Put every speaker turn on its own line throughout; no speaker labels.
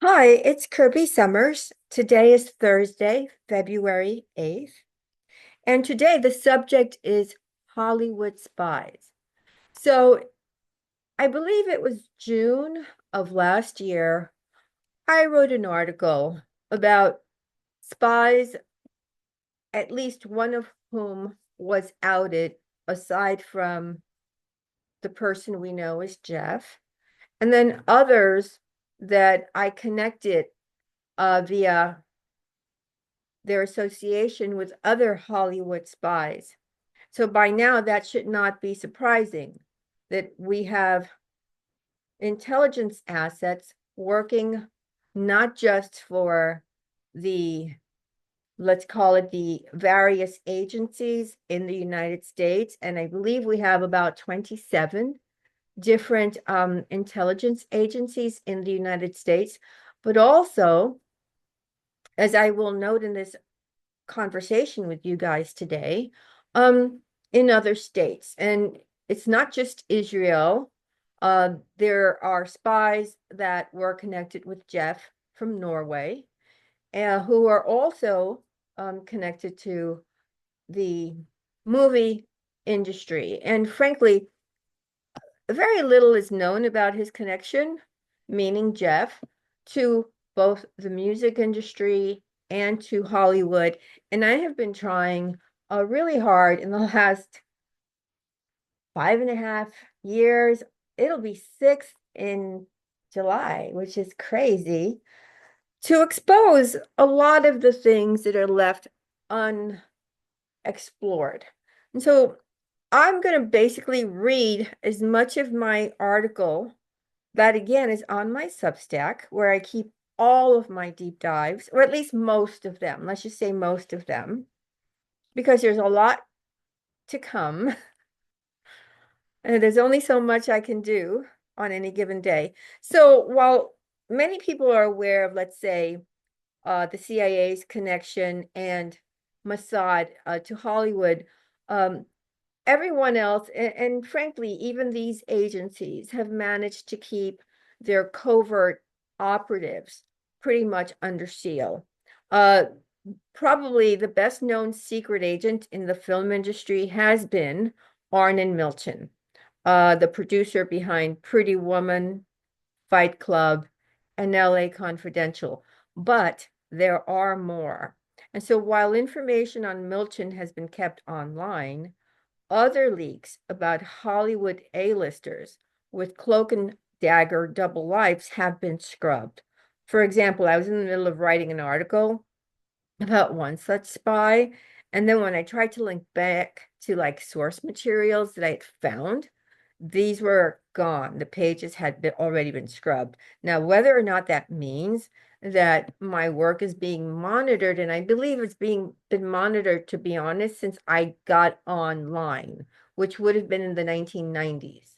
Hi, it's Kirby Summers. Today is Thursday, February 8th, and today the subject is Hollywood spies. So I believe it was June of last year, I wrote an article about spies, at least one of whom was outed, aside from the person we know as Jeff, and then others that I connected via their association with other Hollywood spies. So by now, that should not be surprising that we have intelligence assets working not just for the, let's call it the various agencies in the United States. And I believe we have about 27 different intelligence agencies in the United States, but also, as I will note in this conversation with you guys today, in other states. And it's not just Israel. There are spies that were connected with Jeff from Norway, who are also connected to the movie industry. And frankly, very little is known about his connection, meaning Jeff, to both the music industry and to Hollywood. And I have been trying really hard in the last 5.5 years. It'll be 6 in July, which is crazy, to expose a lot of the things that are left unexplored. And so I'm going to basically read as much of my article that, again, is on my Substack, where I keep all of my deep dives, or at least most of them. Let's just say most of them, because there's a lot to come. And there's only so much I can do on any given day. So while many people are aware of, let's say, the CIA's connection and Mossad to Hollywood, um, everyone else, and frankly, even these agencies have managed to keep their covert operatives pretty much under seal. Uh, Probably the best known secret agent in the film industry has been Arnon Milton, the producer behind Pretty Woman, Fight Club, and LA Confidential. But there are more. And so while information on Milton has been kept online, other leaks about Hollywood A-listers with cloak and dagger double lives have been scrubbed. For example, I was in the middle of writing an article about one such spy, and then when I tried to link back to like source materials that I had found, these were gone. The pages had already been scrubbed. Now, whether or not that means that my work is being monitored, and I believe it's been monitored, to be honest, since I got online, which would have been in the 1990s.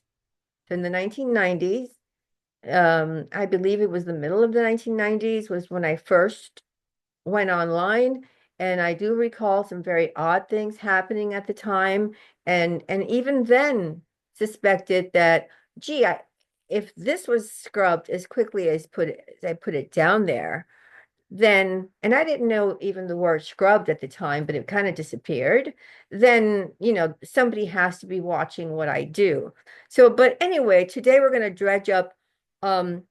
So in the 1990s, I believe it was the middle of the 1990s was when I first went online, and I do recall some very odd things happening at the time, and even then suspected that, gee, if this was scrubbed as quickly as I put it down there, then, and I didn't know even the word scrubbed at the time, but it kind of disappeared, then, somebody has to be watching what I do. So, but anyway, today we're going to dredge up um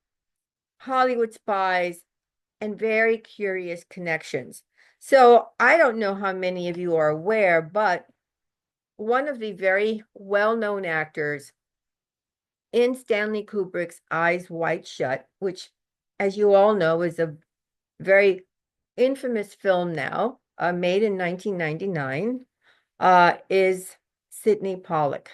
Hollywood spies and very curious connections. So I don't know how many of you are aware, but one of the very well-known actors in Stanley Kubrick's Eyes Wide Shut, which, as you all know, is a very infamous film now, made in 1999, is Sidney Pollock.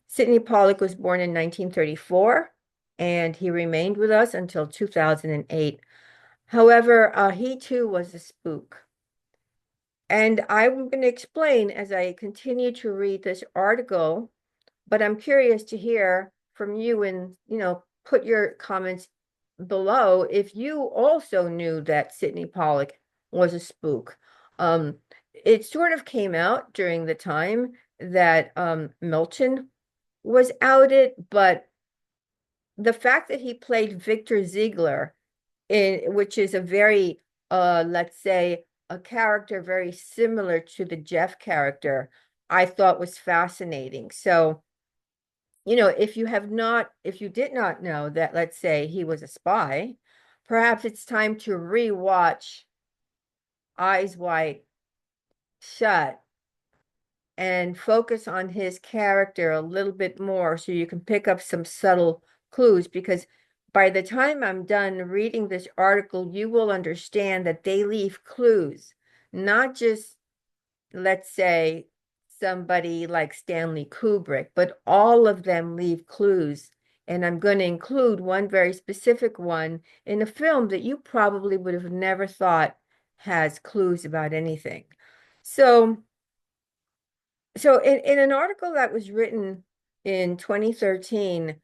Sidney Pollock was born in 1934, and he remained with us until 2008. However, he too was a spook. And I'm going to explain as I continue to read this article, but I'm curious to hear from you, and, put your comments below if you also knew that Sidney Pollock was a spook. Um, it sort of came out during the time that Milton was outed, but the fact that he played Victor Ziegler which is a very, let's say, a character very similar to the Jeff character, I thought was fascinating. So, if you did not know that, let's say, he was a spy, perhaps it's time to rewatch Eyes Wide Shut and focus on his character a little bit more so you can pick up some subtle clues, because by the time I'm done reading this article, you will understand that they leave clues, not just, let's say, somebody like Stanley Kubrick, but all of them leave clues. And I'm going to include one very specific one in a film that you probably would have never thought has clues about anything. So in an article that was written in 2013,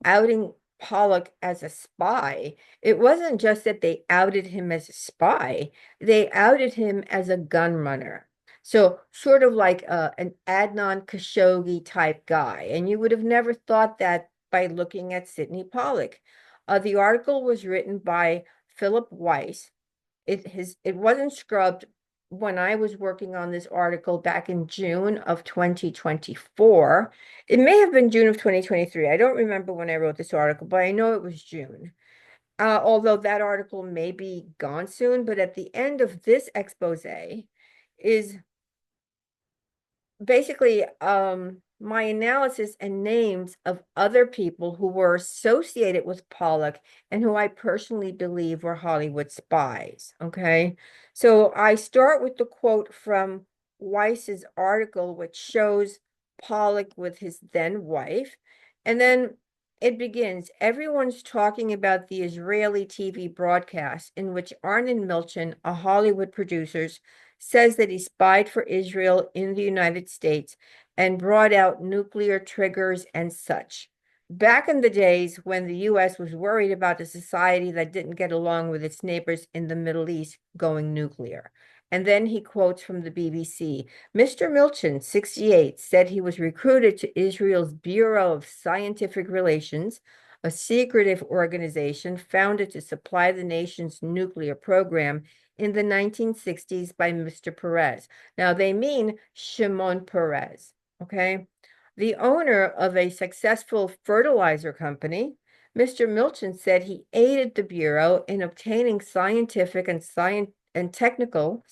outing Pollock as a spy, it wasn't just that they outed him as a spy, they outed him as a gun runner. So sort of like an Adnan Khashoggi type guy. And you would have never thought that by looking at Sidney Pollock. The article was written by Philip Weiss. It wasn't scrubbed when I was working on this article back in June of 2024. It may have been June of 2023. I don't remember when I wrote this article, but I know it was June. Although that article may be gone soon, but at the end of this expose is basically my analysis and names of other people who were associated with Pollock and who I personally believe were Hollywood spies. Okay. So I start with the quote from Weiss's article, which shows Pollock with his then wife. And then it begins, everyone's talking about the Israeli TV broadcast in which Arnon Milton, a Hollywood producer, says that he spied for Israel in the United States and brought out nuclear triggers and such. Back in the days when the US was worried about a society that didn't get along with its neighbors in the Middle East going nuclear. And then he quotes from the BBC, Mr. Milton, 68, said he was recruited to Israel's Bureau of Scientific Relations, a secretive organization founded to supply the nation's nuclear program in the 1960s by Mr. Perez. Now, they mean Shimon Peres, okay? The owner of a successful fertilizer company, Mr. Milton said he aided the Bureau in obtaining scientific and technical,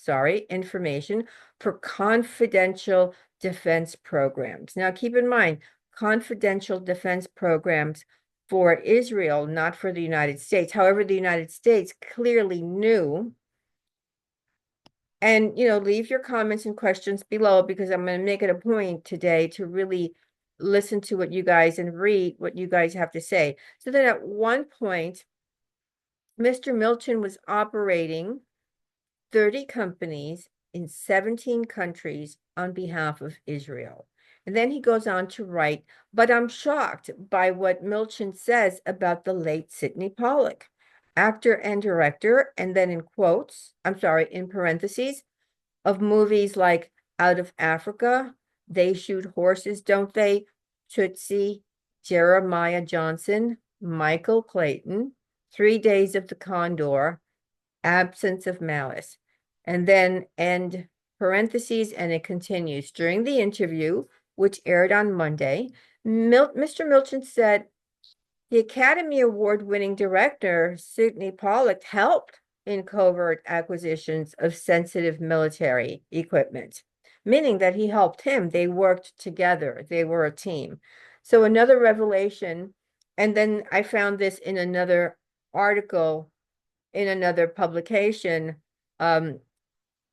information for confidential defense programs. Now, keep in mind, confidential defense programs for Israel, not for the United States. However, the United States clearly knew. And, leave your comments and questions below, because I'm going to make it a point today to really listen to what you guys and read what you guys have to say. So then at one point, Mr. Milton was operating 30 companies in 17 countries on behalf of Israel. And then he goes on to write, but I'm shocked by what Milton says about the late Sidney Pollock, actor and director, and then in parentheses, of movies like Out of Africa, They Shoot Horses, Don't They? Tootsie, Jeremiah Johnson, Michael Clayton, 3 Days of the Condor, Absence of Malice. And then end parentheses, and it continues. During the interview, which aired on Monday, Mr. Milton said the Academy Award-winning director, Sidney Pollock, helped in covert acquisitions of sensitive military equipment, meaning that he helped him. They worked together. They were a team. So another revelation, and then I found this in another article, in another publication, and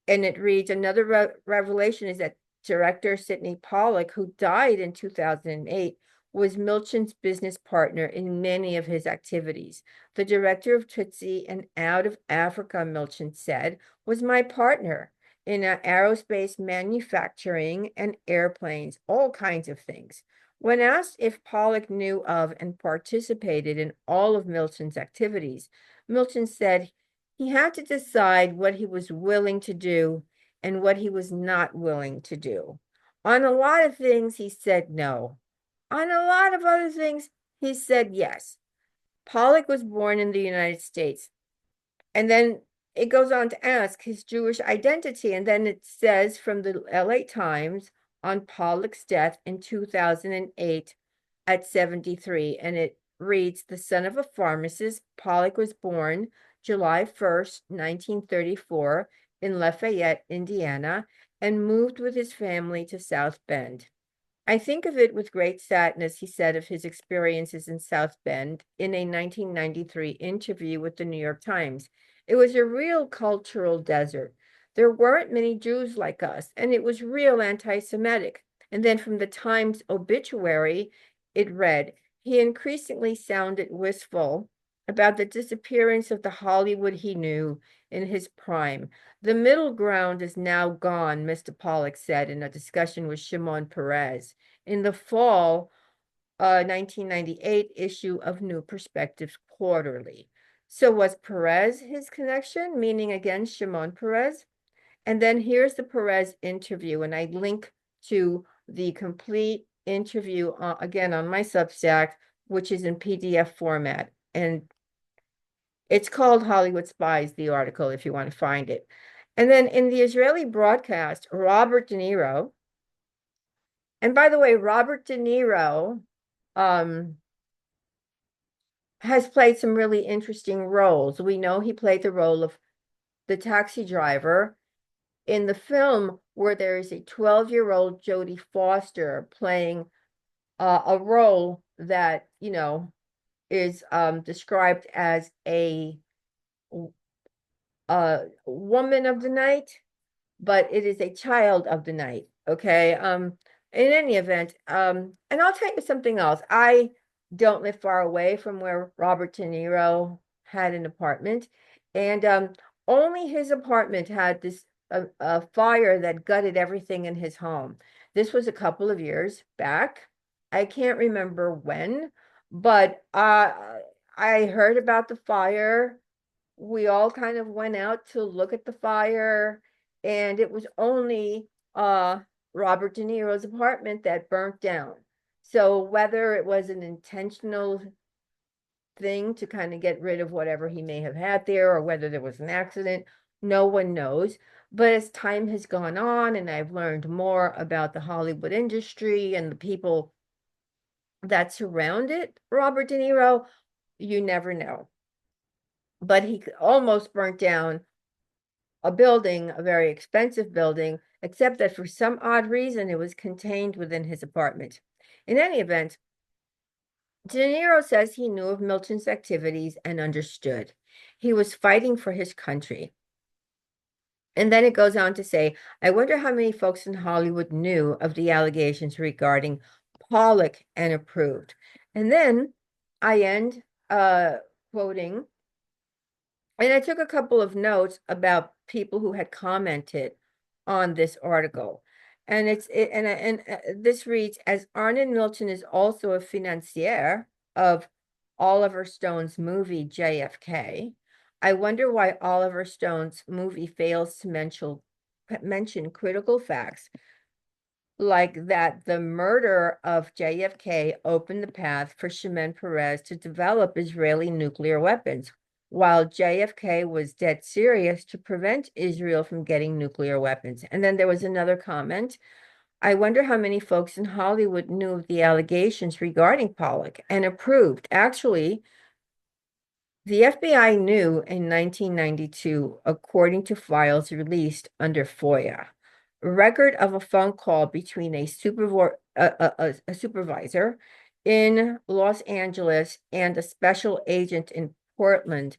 it reads, another revelation is that director Sidney Pollock, who died in 2008, was Milton's business partner in many of his activities. The director of Tootsie and Out of Africa, Milton said, was my partner in aerospace manufacturing and airplanes, all kinds of things. When asked if Pollock knew of and participated in all of Milton's activities, Milton said he had to decide what he was willing to do and what he was not willing to do. On a lot of things, he said no. On a lot of other things, he said yes. Pollock was born in the United States. And then it goes on to ask his Jewish identity. And then it says from the LA Times on Pollock's death in 2008 at 73. And it reads, the son of a pharmacist, Pollock was born July 1st, 1934 in Lafayette, Indiana, and moved with his family to South Bend. I think of it with great sadness, he said of his experiences in South Bend in a 1993 interview with the New York Times. It was a real cultural desert. There weren't many Jews like us, and it was real anti-Semitic. And then from the Times obituary, it read, he increasingly sounded wistful about the disappearance of the Hollywood he knew in his prime. The middle ground is now gone, Mr. Pollock said in a discussion with Shimon Peres in the fall 1998 issue of New Perspectives Quarterly. So was Peres his connection, meaning again Shimon Peres? And then here's the Peres interview, and I link to the complete interview again on my Substack, which is in PDF format. And it's called Hollywood Spies, the article, if you want to find it. And then in the Israeli broadcast, Robert De Niro, and by the way, Robert De Niro has played some really interesting roles. We know he played the role of the taxi driver in the film where there is a 12-year-old Jodie Foster playing a role that, is described as a woman of the night, but it is a child of the night. Okay. In any event, and I'll tell you something else. I don't live far away from where Robert De Niro had an apartment, and only his apartment had this a fire that gutted everything in his home. This was a couple of years back. I can't remember when, but I heard about the fire. We all kind of went out to look at the fire, and it was only Robert De Niro's apartment that burnt down. So whether it was an intentional thing to kind of get rid of whatever he may have had there, or whether there was an accident, no one knows. But as time has gone on and I've learned more about the Hollywood industry and the people that surrounded Robert De Niro, you never know. But he almost burnt down a building, a very expensive building, except that for some odd reason it was contained within his apartment. In any event, De Niro says he knew of Milton's activities and understood. He was fighting for his country. And then it goes on to say, I wonder how many folks in Hollywood knew of the allegations regarding Pollock and approved. And then I end quoting, and I took a couple of notes about people who had commented on this article. And this reads, as Arnon Milton is also a financier of Oliver Stone's movie JFK, I wonder why Oliver Stone's movie fails to mention critical facts like that the murder of JFK opened the path for Shimon Peres to develop Israeli nuclear weapons, while JFK was dead serious to prevent Israel from getting nuclear weapons. And then there was another comment. I wonder how many folks in Hollywood knew of the allegations regarding Pollock and approved. Actually, the FBI knew in 1992, according to files released under FOIA. A record of a phone call between a supervisor in Los Angeles and a special agent in Portland,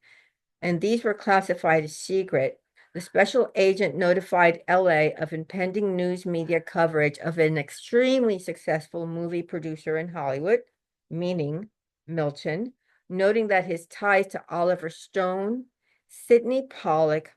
and these were classified as secret. The special agent notified LA of impending news media coverage of an extremely successful movie producer in Hollywood, meaning Milton, noting that his ties to Oliver Stone, Sidney Pollock,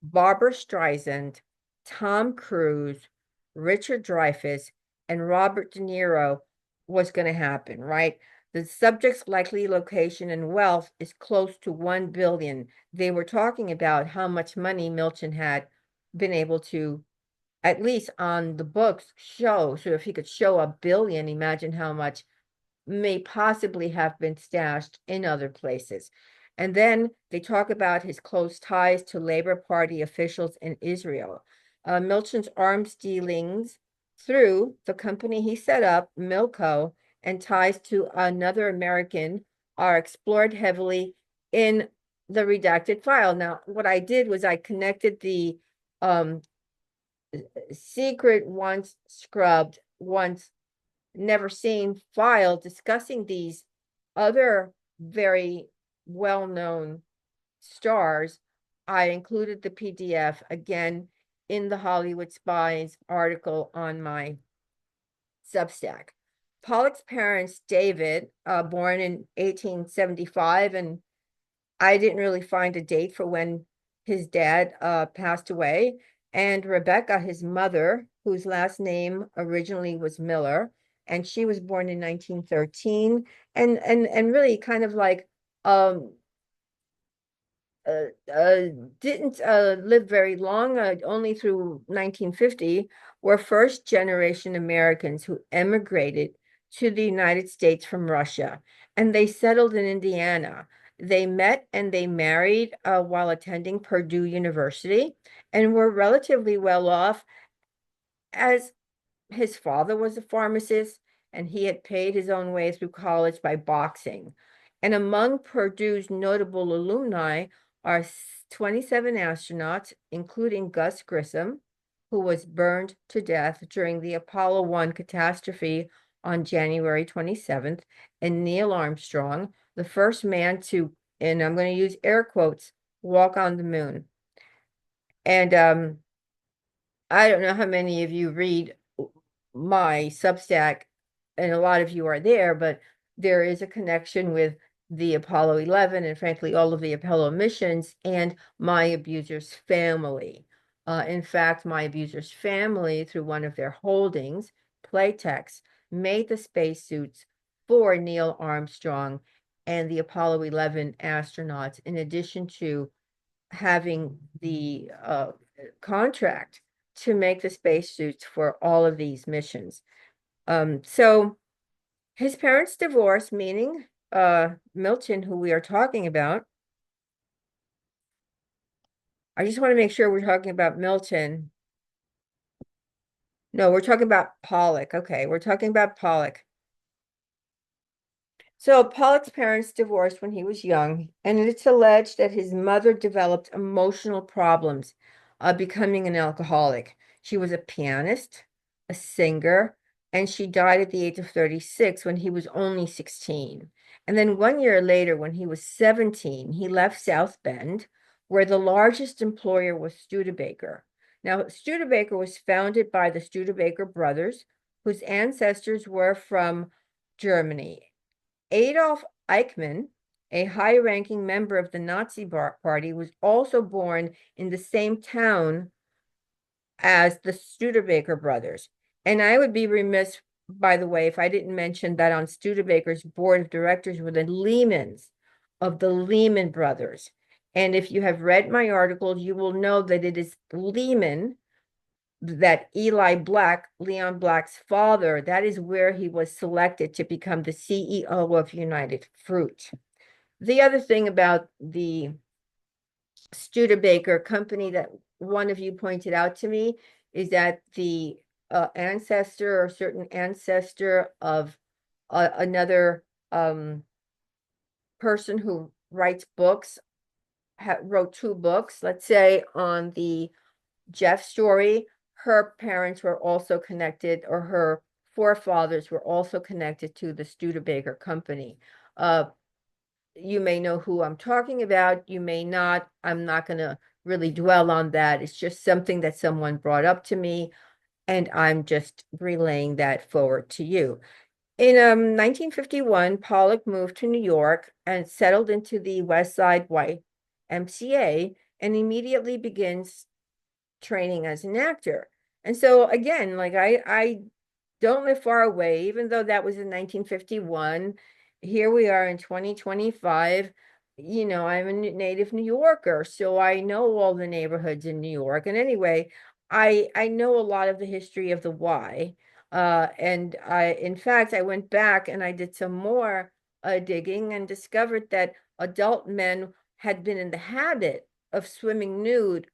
Barbara Streisand, Tom Cruise, Richard Dreyfuss, and Robert De Niro was going to happen, right? The subject's likely location and wealth is close to 1 billion. They were talking about how much money Milton had been able to, at least on the books, show. So if he could show 1 billion, imagine how much may possibly have been stashed in other places. And then they talk about his close ties to Labor Party officials in Israel. Milton's arms dealings through the company he set up, Milco, and ties to another American are explored heavily in the redacted file. Now, what I did was I connected the secret, once scrubbed, once never seen file discussing these other very well-known stars. I included the PDF again in the Hollywood Spies article on my Substack. Pollock's parents, David, born in 1875, and I didn't really find a date for when his dad passed away, and Rebecca, his mother, whose last name originally was Miller, and she was born in 1913, and really kind of like um uh, uh, didn't live very long, only through 1950, were first generation Americans who emigrated to the United States from Russia, and they settled in Indiana. They met and they married while attending Purdue University and were relatively well off, as his father was a pharmacist and he had paid his own way through college by boxing. And among Purdue's notable alumni are 27 astronauts, including Gus Grissom, who was burned to death during the Apollo 1 catastrophe on January 27th, and Neil Armstrong, the first man to, and I'm going to use air quotes, walk on the moon. And I don't know how many of you read my Substack, and a lot of you are there, but there is a connection with the Apollo 11 and frankly all of the Apollo missions and my abuser's family. In fact, my abuser's family, through one of their holdings, Playtex, made the spacesuits for Neil Armstrong and the Apollo 11 astronauts, in addition to having the contract to make the spacesuits for all of these missions. So his parents divorced, meaning Milton, who we are talking about. I just want to make sure we're talking about Milton. No, we're talking about Pollock. Okay, we're talking about Pollock. So Pollock's parents divorced when he was young, and it's alleged that his mother developed emotional problems, becoming an alcoholic. She was a pianist, a singer, and she died at the age of 36 when he was only 16. And then 1 year later, when he was 17, he left South Bend, where the largest employer was Studebaker. Now, Studebaker was founded by the Studebaker brothers, whose ancestors were from Germany. Adolf Eichmann, a high-ranking member of the Nazi Party, was also born in the same town as the Studebaker brothers. And I would be remiss, by the way, if I didn't mention that on Studebaker's board of directors were the Lehmans of the Lehman brothers. And if you have read my article, you will know that it is Lehman, that Eli Black, Leon Black's father, that is where he was selected to become the CEO of United Fruit. The other thing about the Studebaker company that one of you pointed out to me is that the ancestor or certain ancestor of another person who writes books wrote 2 books, let's say on the Jeff story, her parents were also connected, or her forefathers were also connected to the Studebaker company. You may know who I'm talking about, you may not. I'm not going to really dwell on that. It's just something that someone brought up to me, and I'm just relaying that forward to you. In 1951, Pollock moved to New York and settled into the West Side YMCA and immediately begins training as an actor. And so again, like I don't live far away, even though that was in 1951. Here we are in 2025. You know, I'm a native New Yorker, so I know all the neighborhoods in New York. And anyway, I know a lot of the history of the Y. And in fact, I went back and I did some more digging and discovered that adult men had been in the habit of swimming nude,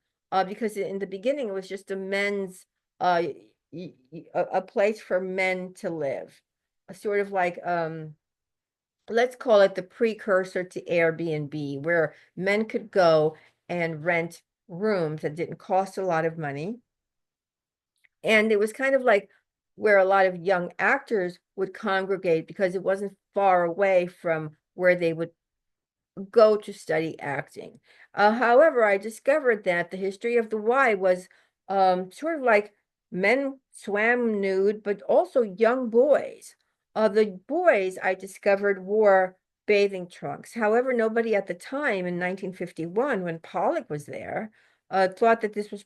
because in the beginning it was just a men's a place for men to live, a sort of like let's call it the precursor to Airbnb, where men could go and rent rooms that didn't cost a lot of money. And it was kind of like where a lot of young actors would congregate because it wasn't far away from where they would go to study acting. However, I discovered that the history of the Y was sort of like men swam nude, but also young boys. The boys I discovered wore bathing trunks. However, nobody at the time in 1951, when Pollock was there, thought that this was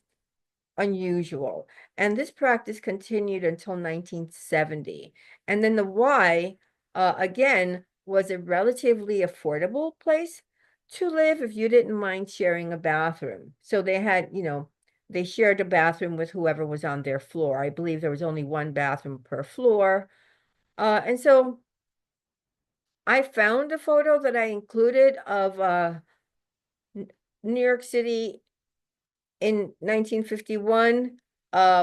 unusual. And this practice continued until 1970. And then the Y, again, was a relatively affordable place to live if you didn't mind sharing a bathroom. So they had, they shared a bathroom with whoever was on their floor. I believe there was only one bathroom per floor. And so I found a photo that I included of New York City in 1951,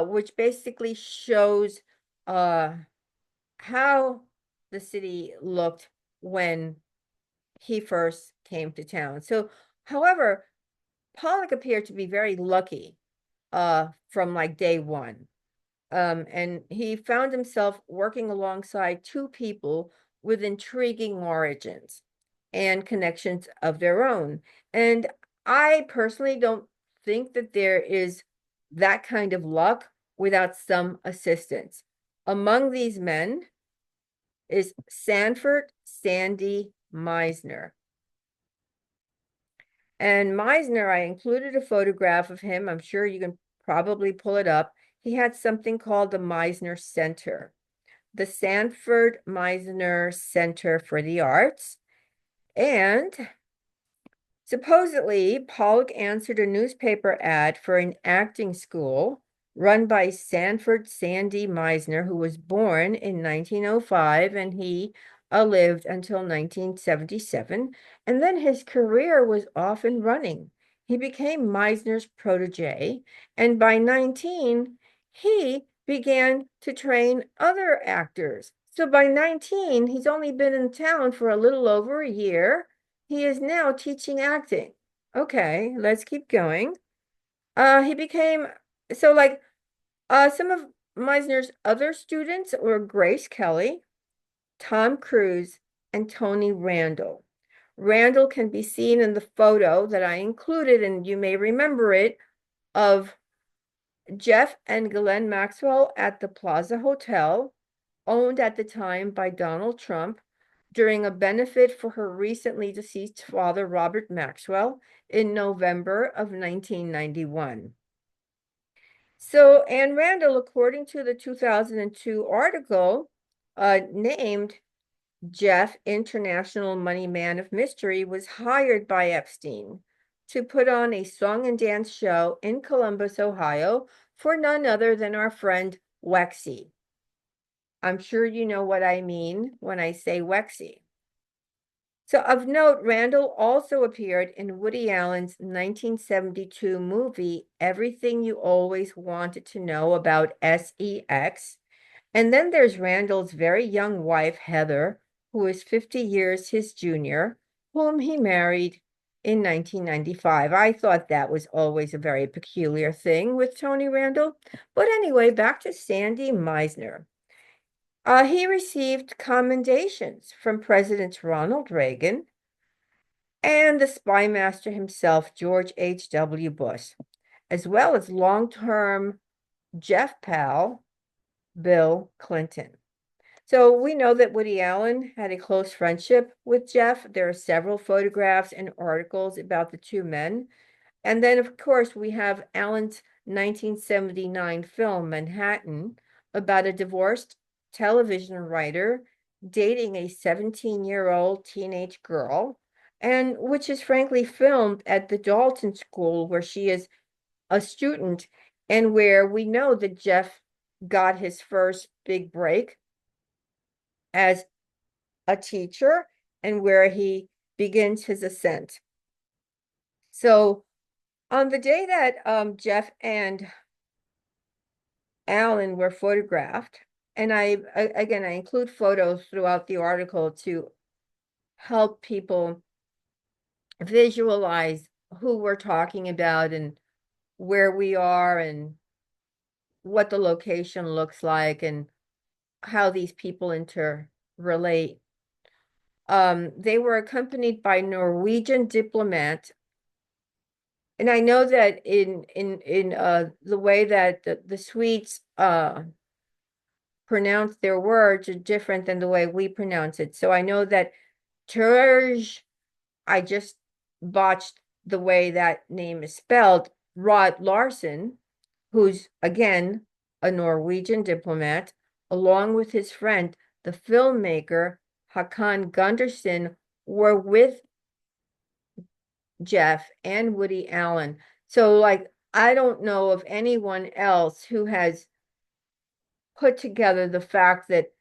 which basically shows how the city looked when he first came to town. So, however, Pollock appeared to be very lucky from like day one. And he found himself working alongside two people with intriguing origins and connections of their own. And I personally don't think that there is that kind of luck without some assistance. Among these men is Sanford Sandy Meisner. And Meisner, I included a photograph of him. I'm sure you can probably pull it up. He had something called the Meisner Center, the Sanford Meisner Center for the Arts. And supposedly, Pollock answered a newspaper ad for an acting school run by Sanford Sandy Meisner, who was born in 1905, and he lived until 1977. And then his career was off and running. He became Meisner's protege, and by 19, he began to train other actors. So by 19, he's only been in town for a little over a year. He is now teaching acting. Okay, let's keep going. He became so like some of Meisner's other students were Grace Kelly, Tom Cruise, and Tony Randall. Randall can be seen in the photo that I included, and you may remember it, of Jeff and Ghislaine Maxwell at the Plaza Hotel, owned at the time by Donald Trump, during a benefit for her recently deceased father, Robert Maxwell, in November of 1991. So Anne Randall, according to the 2002 article, named Jeff International Money Man of Mystery, was hired by Epstein to put on a song and dance show in Columbus, Ohio, for none other than our friend Wexy. I'm sure you know what I mean when I say Wexy. So of note, Randall also appeared in Woody Allen's 1972 movie, Everything You Always Wanted to Know About SEX. And then there's Randall's very young wife, Heather, who is 50 years his junior, whom he married in 1995. I thought that was always a very peculiar thing with Tony Randall. But anyway, back to Sandy Meisner. He received commendations from Presidents Ronald Reagan and the spy master himself, George H.W. Bush, as well as long-term Jeff pal, Bill Clinton. So we know that Woody Allen had a close friendship with Jeff. There are several photographs and articles about the two men. And then, of course, we have Allen's 1979 film, Manhattan, about a divorced television writer dating a 17-year-old teenage girl, and which is frankly filmed at the Dalton School, where she is a student, and where we know that Jeff got his first big break as a teacher, and where he begins his ascent. So on the day that Jeff and Alan were photographed, and again, I include photos throughout the article to help people visualize who we're talking about and where we are and what the location looks like and how these people interrelate. They were accompanied by Norwegian diplomat, and I know that in the way that the Swedes pronounce their words are different than the way we pronounce it. So I know that Turge, I just botched the way that name is spelled, Rod Larson, who's again a Norwegian diplomat, along with his friend, the filmmaker Hakan Gunderson, were with Jeff and Woody Allen. So, like, I don't know of anyone else who has put together the fact that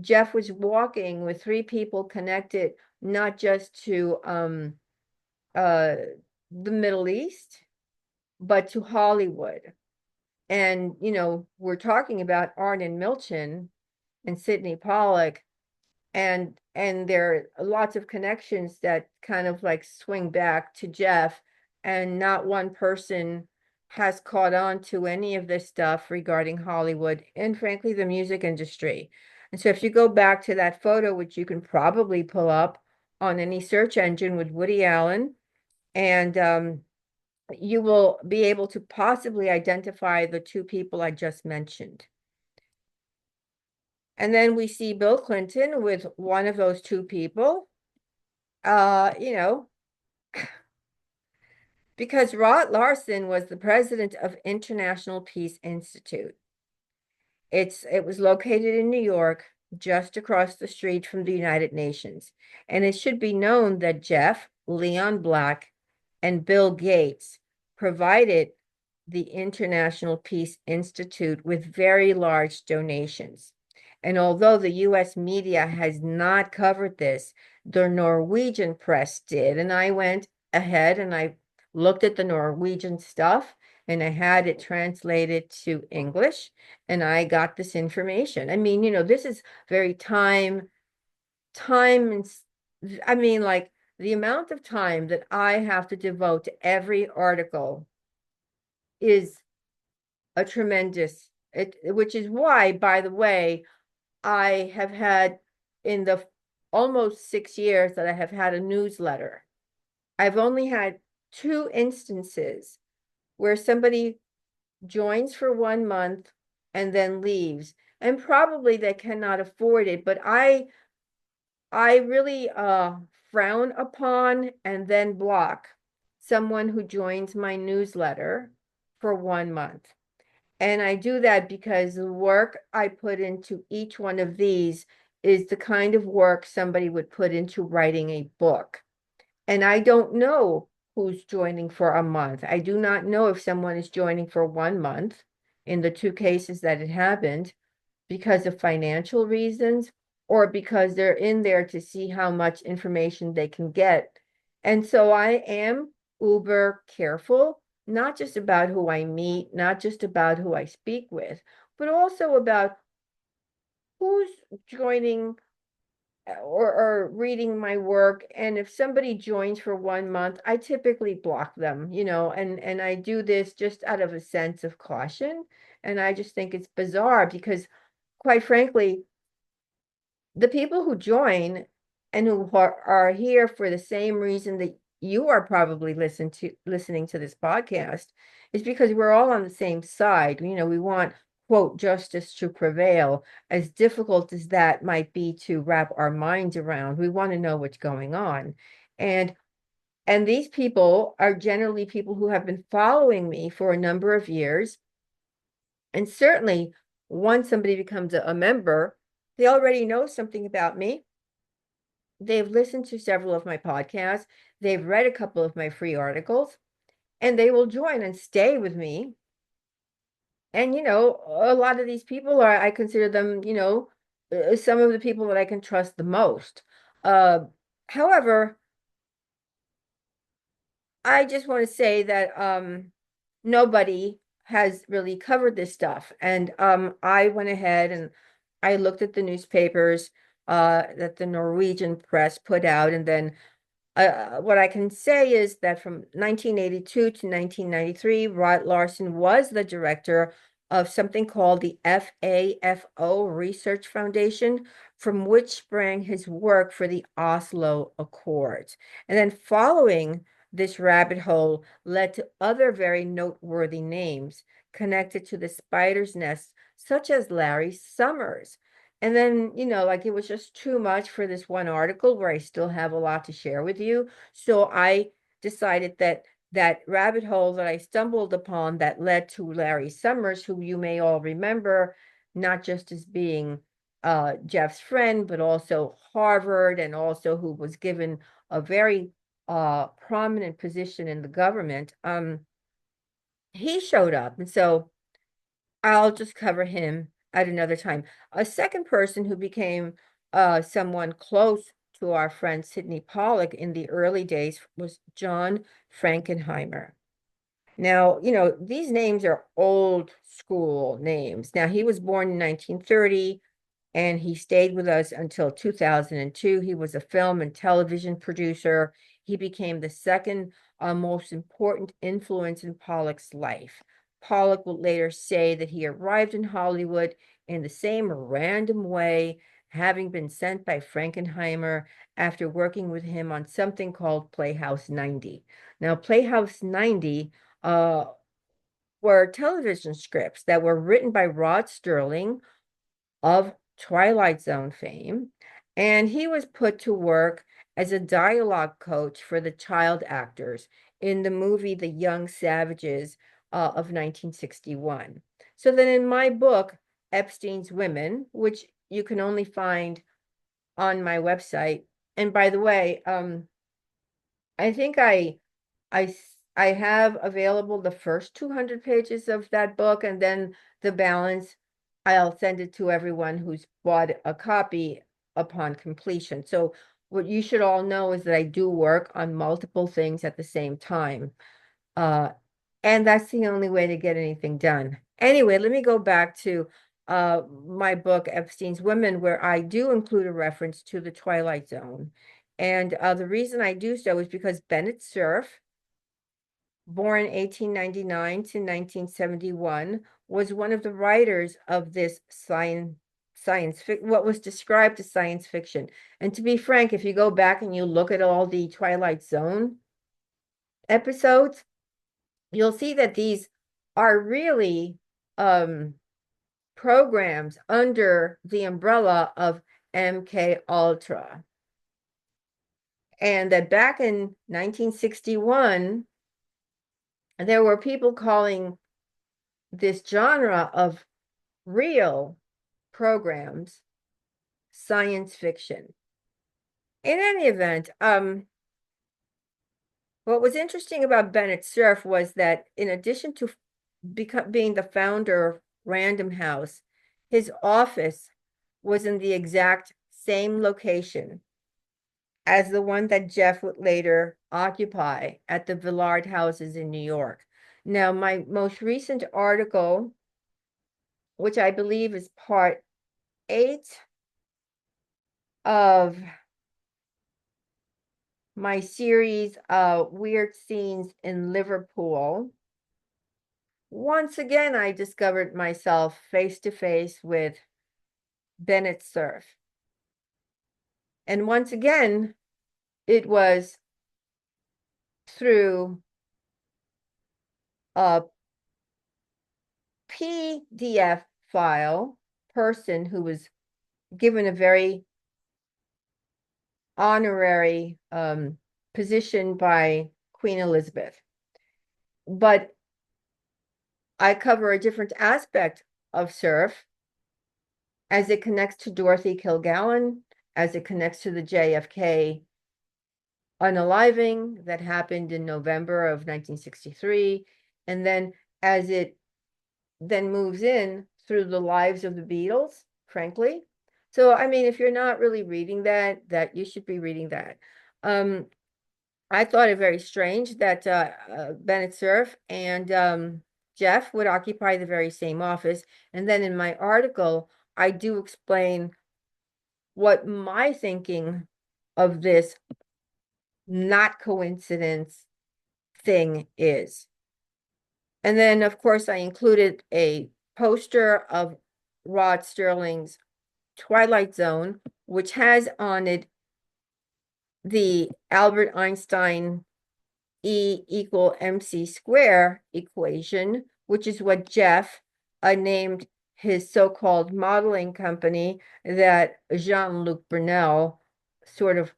Jeff was walking with three people connected, not just to the Middle East, but to Hollywood. And, we're talking about Arnon Milton and Sidney Pollock, and there are lots of connections that kind of like swing back to Jeff, and not one person has caught on to any of this stuff regarding Hollywood and frankly the music industry. And so if you go back to that photo, which you can probably pull up on any search engine with Woody Allen, and you will be able to possibly identify the two people I just mentioned. And then we see Bill Clinton with one of those two people, because Rod Larson was the president of International Peace Institute. It was located in New York, just across the street from the United Nations. And it should be known that Jeff, Leon Black, and Bill Gates provided the International Peace Institute with very large donations. And although the US media has not covered this, the Norwegian press did. And I went ahead and I looked at the Norwegian stuff and I had it translated to English and I got this information. I mean, this is very time, and I mean, like the amount of time that I have to devote to every article is a tremendous, which is why, by the way, I have had in the almost 6 years that I have had a newsletter, I've only had 2 instances where somebody joins for 1 month and then leaves. And probably they cannot afford it, but I really frown upon and then block someone who joins my newsletter for 1 month. And I do that because the work I put into each one of these is the kind of work somebody would put into writing a book. And I don't know who's joining for a month. I do not know if someone is joining for 1 month in the 2 cases that it happened because of financial reasons or because they're in there to see how much information they can get. And so I am uber careful, not just about who I meet, not just about who I speak with, but also about who's joining or reading my work. And if somebody joins for 1 month, I typically block them, and I do this just out of a sense of caution. And I just think it's bizarre because, quite frankly, the people who join and who are here for the same reason that you are probably listening to this podcast is because we're all on the same side. We want, quote, justice to prevail. As difficult as that might be to wrap our minds around, we want to know what's going on. And these people are generally people who have been following me for a number of years. And certainly once somebody becomes a member, they already know something about me. They've listened to several of my podcasts. They've read a couple of my free articles, and they will join and stay with me. And, a lot of these people I consider them, some of the people that I can trust the most. However, I just want to say that nobody has really covered this stuff. And I went ahead and I looked at the newspapers that the Norwegian press put out, and then what I can say is that from 1982 to 1993, Rod Larson was the director of something called the FAFO Research Foundation, from which sprang his work for the Oslo Accords. And then following this rabbit hole led to other very noteworthy names connected to the spider's nest, such as Larry Summers. And then, like it was just too much for this one article where I still have a lot to share with you. So I decided that that rabbit hole that I stumbled upon that led to Larry Summers, who you may all remember, not just as being Jeff's friend, but also Harvard, and also who was given a very prominent position in the government. He showed up. And so I'll just cover him at another time. A second person who became someone close to our friend Sidney Pollock in the early days was John Frankenheimer. Now, these names are old school names. Now, he was born in 1930 and he stayed with us until 2002. He was a film and television producer. He became the second most important influence in Pollock's life. Pollock would later say that he arrived in Hollywood in the same random way, having been sent by Frankenheimer after working with him on something called Playhouse 90. Now, Playhouse 90 were television scripts that were written by Rod Sterling of Twilight Zone fame, and he was put to work as a dialogue coach for the child actors in the movie The Young Savages of 1961. So then in my book, Epstein's Women, which you can only find on my website, and by the way, I think I I have available the first 200 pages of that book, and then the balance, I'll send it to everyone who's bought a copy upon completion. So what you should all know is that I do work on multiple things at the same time. Uh, and that's the only way to get anything done. Anyway, let me go back to my book, Epstein's Women, where I do include a reference to the Twilight Zone. And the reason I do so is because Bennett Cerf, born 1899 to 1971, was one of the writers of this what was described as science fiction. And to be frank, if you go back and you look at all the Twilight Zone episodes, you'll see that these are really programs under the umbrella of MK Ultra. And that back in 1961, there were people calling this genre of real programs science fiction. In any event, what was interesting about Bennett Cerf was that in addition to being the founder of Random House, his office was in the exact same location as the one that Jeff would later occupy at the Villard houses in New York. Now, my most recent article, which I believe is part 8 of my series, Weird Scenes in Liverpool. Once again, I discovered myself face to face with Bennett Cerf. And once again, it was through a PDF file person who was given a very honorary position by Queen Elizabeth. But I cover a different aspect of Cerf as it connects to Dorothy Kilgallen, as it connects to the JFK unaliving that happened in November of 1963, and then as it then moves in through the lives of the Beatles, frankly. So, I mean, if you're not really reading that you should be reading that. I thought it very strange that Bennett Cerf and Jeff would occupy the very same office. And then in my article, I do explain what my thinking of this not coincidence thing is. And then, of course, I included a poster of Rod Sterling's Twilight Zone, which has on it the Albert Einstein E equal MC square equation, which is what Jeff named his so-called modeling company that Jean-Luc Brunel sort of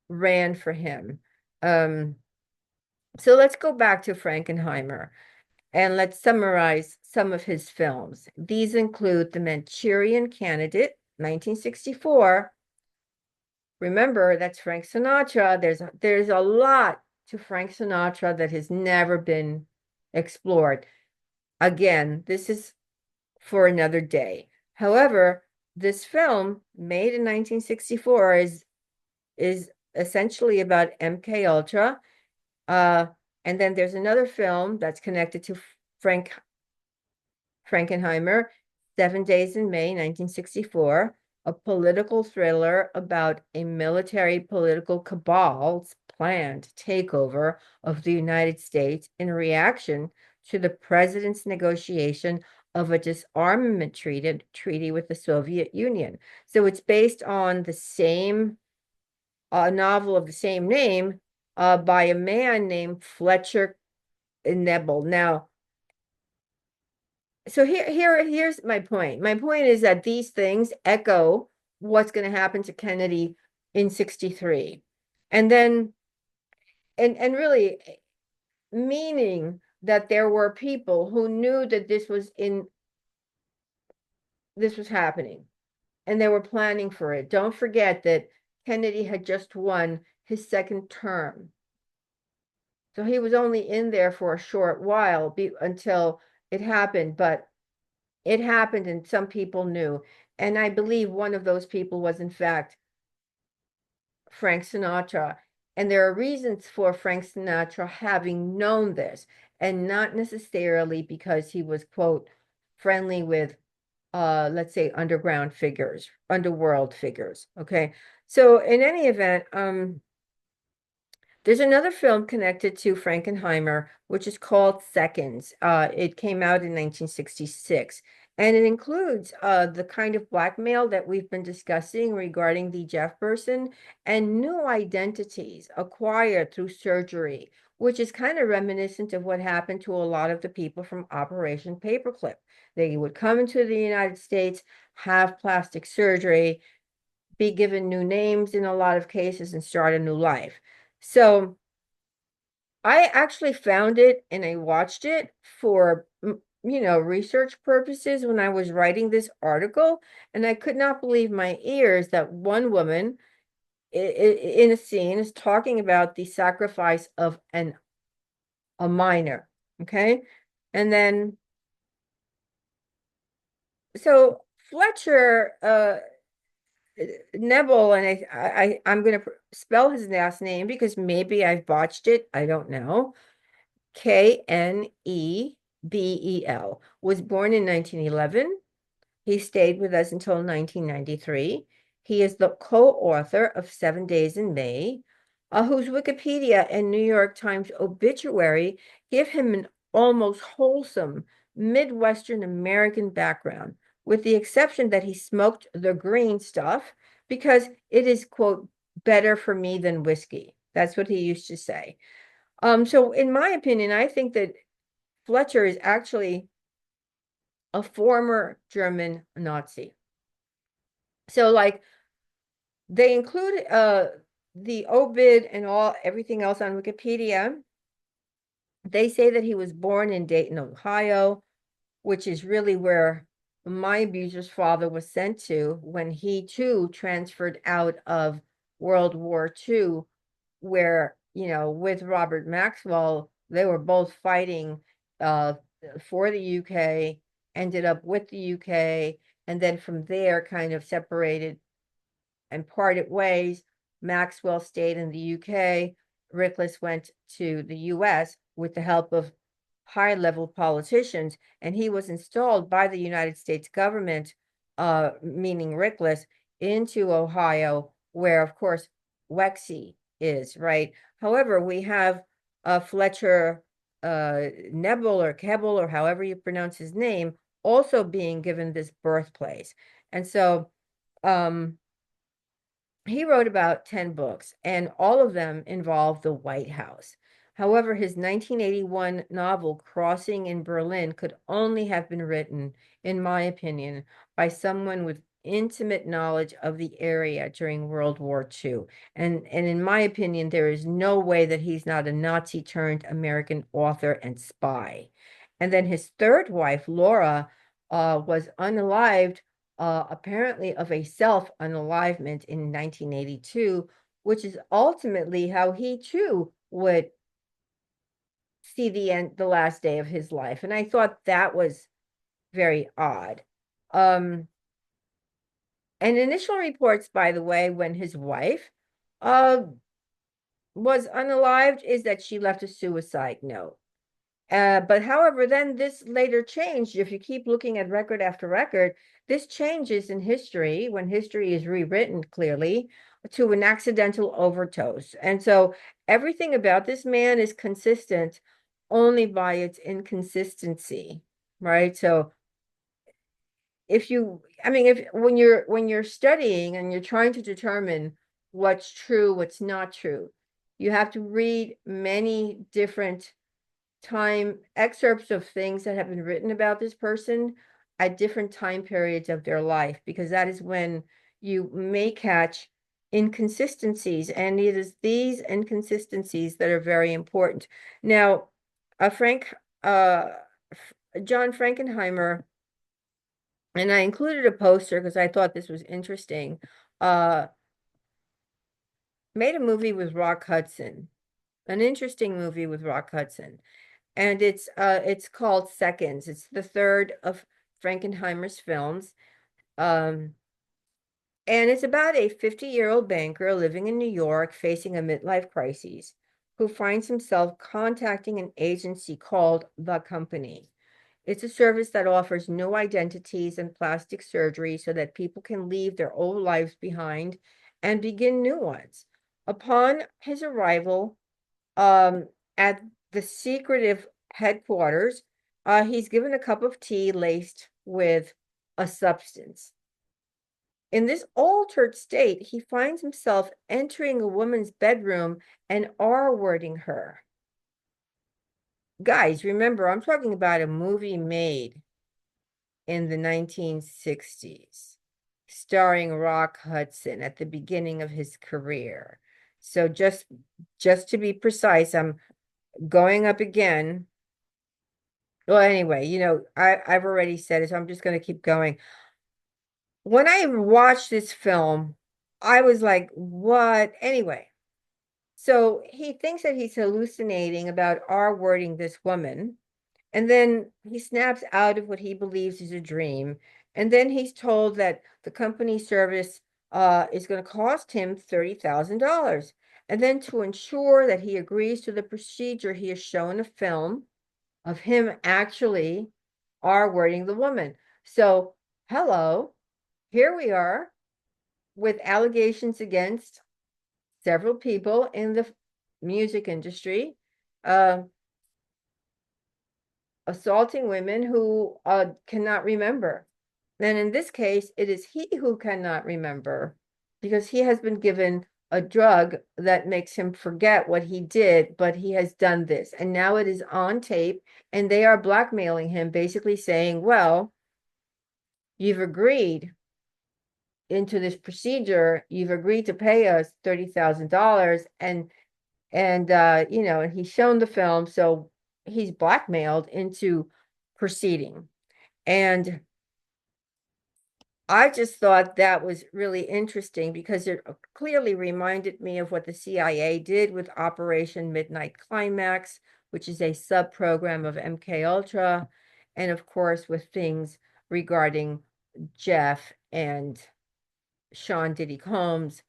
ran for him. So let's go back to Frankenheimer and let's summarize some of his films. These include The Manchurian Candidate, 1964. Remember, that's Frank Sinatra. There's a lot to Frank Sinatra that has never been explored. Again, this is for another day. However, this film, made in 1964, is essentially about MK Ultra. And then there's another film that's connected to Frankenheimer, 7 Days in May, 1964, a political thriller about a military political cabal's planned takeover of the United States in reaction to the president's negotiation of a disarmament treaty with the Soviet Union. So it's based on the same novel of the same name by a man named Fletcher Nebel. Now, so here's my point. My point is that these things echo what's going to happen to Kennedy in 63. And then and really meaning that there were people who knew that this was happening and they were planning for it. Don't forget that Kennedy had just won his second term. So he was only in there for a short while until it happened, but it happened and some people knew. And I believe one of those people was, in fact, Frank Sinatra. And there are reasons for Frank Sinatra having known this, and not necessarily because he was, quote, friendly with, let's say, underworld figures. Okay. So in any event, there's another film connected to Frankenheimer, which is called Seconds. It came out in 1966, and it includes the kind of blackmail that we've been discussing regarding the Jeff person and new identities acquired through surgery, which is kind of reminiscent of what happened to a lot of the people from Operation Paperclip. They would come into the United States, have plastic surgery, be given new names in a lot of cases, and start a new life. So I actually found it and I watched it for, research purposes when I was writing this article. And I could not believe my ears that one woman in a scene is talking about the sacrifice of a minor. Okay. And then, so Fletcher, Neville, and I'm going to spell his last name because maybe I've botched it. I don't know. Knebel, was born in 1911. He stayed with us until 1993. He is the co-author of 7 Days in May, whose Wikipedia and New York Times obituary give him an almost wholesome Midwestern American background, with the exception that he smoked the green stuff because it is, quote, better for me than whiskey. That's what he used to say. So in my opinion, I think that Fletcher is actually a former German Nazi. So like they include the obit and everything else on Wikipedia. They say that he was born in Dayton, Ohio, which is really where my abuser's father was sent to when he too transferred out of World War II, where, with Robert Maxwell, they were both fighting for the UK, ended up with the UK, and then from there kind of separated and parted ways. Maxwell stayed in the UK. Rickless went to the US with the help of high-level politicians, and he was installed by the United States government, meaning Rickless, into Ohio, where, of course, Wexy is, right? However, we have Fletcher Nebel or Kebble, or however you pronounce his name, also being given this birthplace. And so he wrote about 10 books, and all of them involve the White House. However, his 1981 novel, Crossing in Berlin, could only have been written, in my opinion, by someone with intimate knowledge of the area during World War II. And in my opinion, there is no way that he's not a Nazi turned American author and spy. And then his third wife, Laura, was unalived, apparently of a self-unalivement in 1982, which is ultimately how he too would see the last day of his life. And I thought that was very odd. And initial reports, by the way, when his wife was unalived, is that she left a suicide note. But however, then this later changed. If you keep looking at record after record, this changes in history, when history is rewritten clearly, to an accidental overdose. And so everything about this man is consistent only by its inconsistency, right? So if when you're studying and you're trying to determine what's true, what's not true, you have to read many different time excerpts of things that have been written about this person at different time periods of their life, because that is when you may catch inconsistencies, and it is these inconsistencies that are very important. Now, Frank John Frankenheimer, and I included a poster because I thought this was interesting, made a movie with Rock Hudson, an interesting movie with Rock Hudson. And it's called Seconds. It's the third of Frankenheimer's films. And it's about a 50-year-old banker living in New York facing a midlife crisis, who finds himself contacting an agency called The Company. It's a service that offers new identities and plastic surgery so that people can leave their old lives behind and begin new ones. Upon his arrival at the secretive headquarters, he's given a cup of tea laced with a substance. In this altered state, he finds himself entering a woman's bedroom and R-wording her. Guys, remember, I'm talking about a movie made in the 1960s, starring Rock Hudson at the beginning of his career. So just to be precise, I'm going up again. Well, anyway, I've already said it, so I'm just going to keep going. When I watched this film, I was like, what? Anyway, so he thinks that he's hallucinating about R-wording this woman, and then he snaps out of what he believes is a dream, and then he's told that the company service is going to cost him $30,000. And then to ensure that he agrees to the procedure, he is shown a film of him actually R-wording the woman. So, hello, here we are with allegations against several people in the music industry, assaulting women who cannot remember. And in this case, it is he who cannot remember, because he has been given a drug that makes him forget what he did, but he has done this. And now it is on tape, and they are blackmailing him, basically saying, well, you've agreed into this procedure, you've agreed to pay us $30,000, and he's shown the film, so he's blackmailed into proceeding. And I just thought that was really interesting, because it clearly reminded me of what the CIA did with Operation Midnight Climax, which is a sub-program of MK Ultra, and of course with things regarding Jeff and Sean Diddy Combs,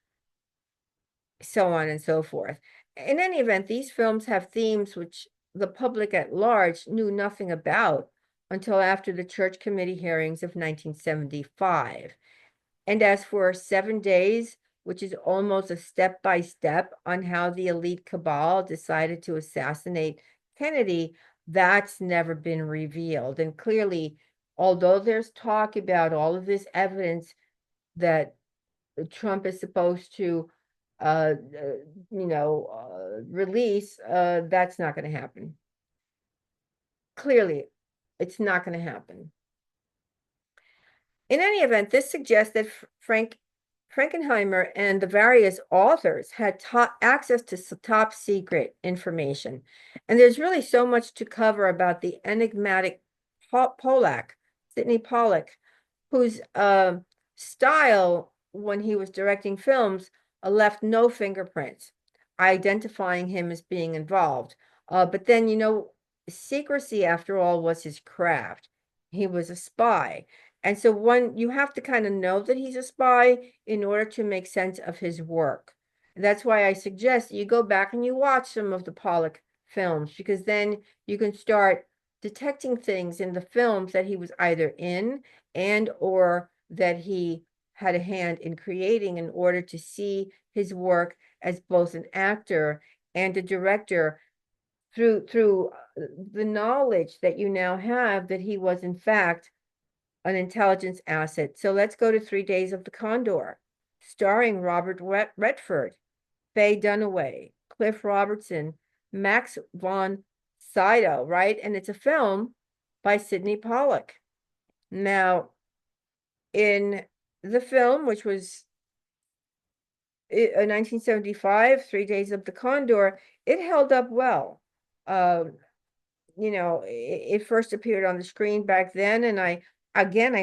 so on and so forth. In any event, these films have themes which the public at large knew nothing about until after the Church Committee hearings of 1975. And as for 7 Days, which is almost a step-by-step on how the elite cabal decided to assassinate Kennedy, that's never been revealed. And clearly, although there's talk about all of this evidence that Trump is supposed to, release, that's not going to happen. Clearly, it's not going to happen. In any event, this suggests that Frankenheimer and the various authors had access to top secret information. And there's really so much to cover about the enigmatic Pollock, Sidney Pollock, whose style when he was directing films left no fingerprints, identifying him as being involved. But then, secrecy, after all, was his craft. He was a spy. And so you have to kind of know that he's a spy in order to make sense of his work. That's why I suggest you go back and you watch some of the Pollock films, because then you can start detecting things in the films that he was either in and or that he had a hand in creating, in order to see his work as both an actor and a director through the knowledge that you now have that he was in fact an intelligence asset. So let's go to 3 Days of the Condor, starring Robert Redford, Faye Dunaway, Cliff Robertson, Max von Sydow, right? And it's a film by Sidney Pollock. Now, in the film, which was 1975, 3 Days of the Condor, it held up well. It first appeared on the screen back then, and I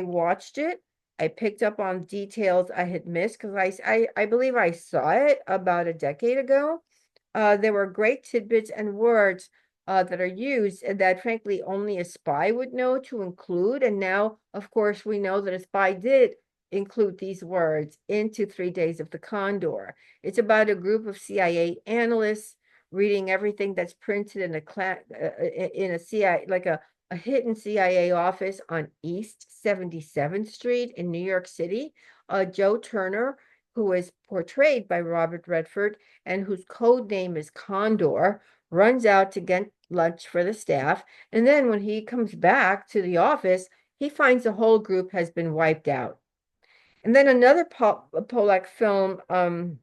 watched it. I picked up on details I had missed because I believe I saw it about a decade ago. There were great tidbits and words that are used that frankly only a spy would know to include. And now, of course, we know that a spy did include these words into 3 Days of the Condor. It's about a group of CIA analysts reading everything that's printed in a CIA, like a hidden CIA office on East 77th Street in New York City. Joe Turner, who is portrayed by Robert Redford and whose code name is Condor, runs out to get lunch for the staff. And then when he comes back to the office, he finds the whole group has been wiped out. And then another Pollock film,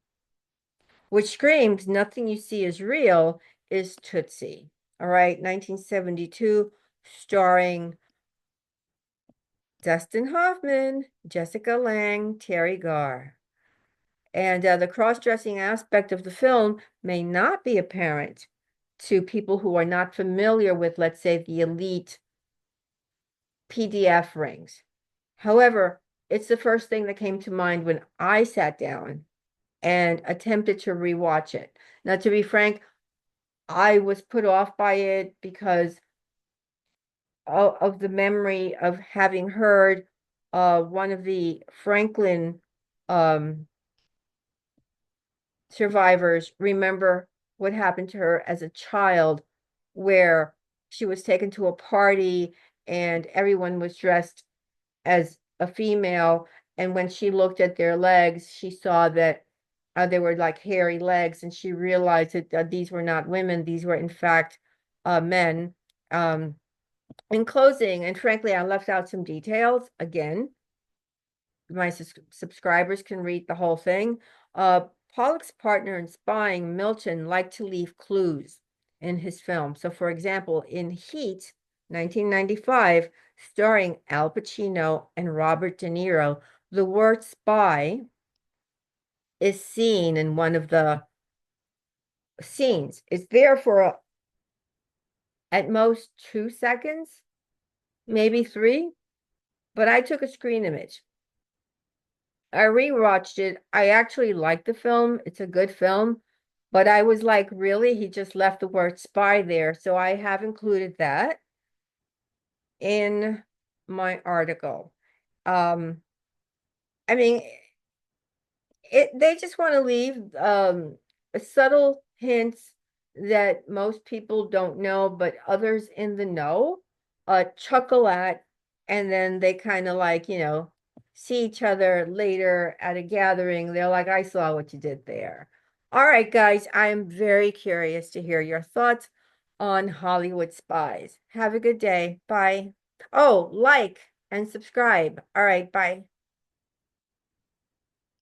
which screams nothing you see is real, is Tootsie. All right, 1972, starring Dustin Hoffman, Jessica Lange, Terry Garr. And the cross-dressing aspect of the film may not be apparent to people who are not familiar with, let's say, the elite PDF rings. However, it's the first thing that came to mind when I sat down and attempted to rewatch it. Now, to be frank, I was put off by it because of the memory of having heard one of the Franklin survivors remember what happened to her as a child, where she was taken to a party and everyone was dressed as a female. And when she looked at their legs, she saw that they were like hairy legs, and she realized that these were not women, these were in fact men. In closing, and frankly, I left out some details. Again, my subscribers can read the whole thing. Pollock's partner in spying, Milton, liked to leave clues in his film. So, for example, in Heat, 1995, starring Al Pacino and Robert De Niro, the word spy is seen in one of the scenes. It's there for at most 2 seconds, maybe 3, but I took a screen image. I rewatched it. I actually liked the film. It's a good film, but I was like, really? He just left the word spy there. So I have included that in my article. I mean, they just want to leave a subtle hints that most people don't know, but others in the know chuckle at, and then they kind of like, see each other later at a gathering. They're like, I saw what you did there. All right, guys, I am very curious to hear your thoughts on Hollywood Spies. Have a good day. Bye. Oh, like and subscribe. All right, bye.